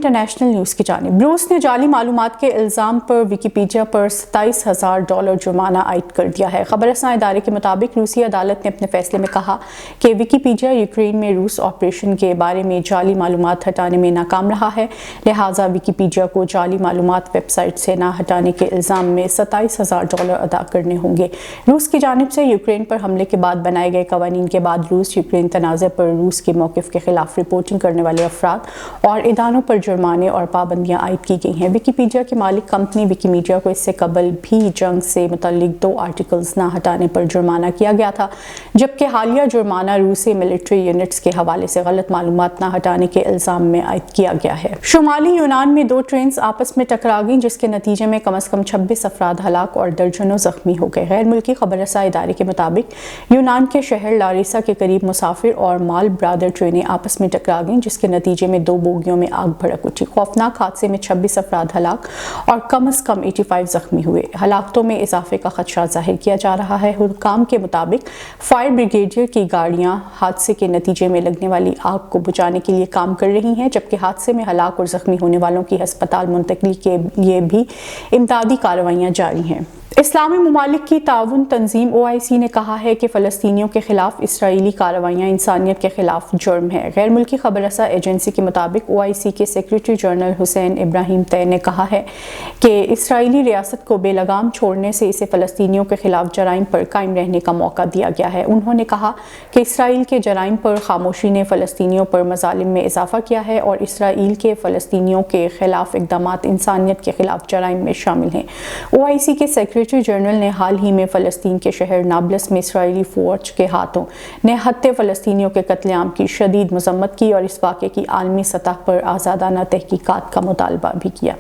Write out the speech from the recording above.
International news کی جانب روس نے جعلی معلومات کے الزام پر ویکیپیڈیا پر $27,000 جرمانہ عائد کر دیا ہے۔ خبر رساں ادارے کے مطابق روسی عدالت نے اپنے فیصلے میں کہا کہ ویکیپیڈیا یوکرین میں روس آپریشن کے بارے میں جعلی معلومات ہٹانے میں ناکام رہا ہے، لہٰذا ویکیپیڈیا کو جعلی معلومات ویب سائٹ سے نہ ہٹانے کے الزام میں $27,000 ادا کرنے ہوں گے۔ روس کی جانب سے یوکرین پر حملے کے بعد بنائے گئے قوانین کے بعد روس یوکرین تنازع پر روس کے موقف کے خلاف رپورٹنگ کرنے والے افراد اور اداروں پر جرمانے اور پابندیاں عائد کی گئی ہیں۔ ویکیپیڈیا کی مالک کمپنی ویکیمیڈیا کو اس سے قبل بھی جنگ سے متعلق 2 آرٹیکلز نہ ہٹانے پر جرمانہ کیا گیا تھا، جبکہ حالیہ جرمانہ روسی ملٹری یونٹس کے حوالے سے غلط معلومات نہ ہٹانے کے الزام میں عائد کیا گیا ہے۔ شمالی یونان میں 2 ٹرینز آپس میں ٹکرا گئیں، جس کے نتیجے میں کم از کم 26 افراد ہلاک اور درجنوں زخمی ہو گئے۔ غیر ملکی خبر رساں ادارے کے مطابق یونان کے شہر لاریسا کے قریب مسافر اور مال برادر ٹرینیں آپس میں ٹکرا گئیں، جس کے نتیجے میں 2 بوگیوں میں آگ بھڑک اٹھی۔ خوفناک حادثے میں 26 افراد ہلاک اور کم از کم 85 زخمی ہوئے۔ ہلاکتوں میں اضافے کا خدشہ ظاہر کیا جا رہا ہے۔ حکام کے مطابق فائر بریگیڈ کی گاڑیاں حادثے کے نتیجے میں لگنے والی آگ کو بجھانے کے لیے کام کر رہی ہیں، جبکہ حادثے میں ہلاک اور زخمی ہونے والوں کی ہسپتال منتقلی کے لیے بھی امدادی کارروائیاں جاری ہیں۔ اسلامی ممالک کی تعاون تنظیم OIC نے کہا ہے کہ فلسطینیوں کے خلاف اسرائیلی کارروائیاں انسانیت کے خلاف جرم ہے۔ غیر ملکی خبر رساں ایجنسی کے مطابق OIC کے سیکریٹری جنرل حسین ابراہیم طے نے کہا ہے کہ اسرائیلی ریاست کو بے لگام چھوڑنے سے اسے فلسطینیوں کے خلاف جرائم پر قائم رہنے کا موقع دیا گیا ہے۔ انہوں نے کہا کہ اسرائیل کے جرائم پر خاموشی نے فلسطینیوں پر مظالم میں اضافہ کیا ہے اور اسرائیل کے فلسطینیوں کے خلاف اقدامات انسانیت کے خلاف جرائم میں شامل ہیں۔ OIC کے سیکریٹری جنرل نے حال ہی میں فلسطین کے شہر نابلس میں اسرائیلی فوج کے ہاتھوں نہتے فلسطینیوں کے قتل عام کی شدید مذمت کی اور اس واقعے کی عالمی سطح پر آزادانہ تحقیقات کا مطالبہ بھی کیا۔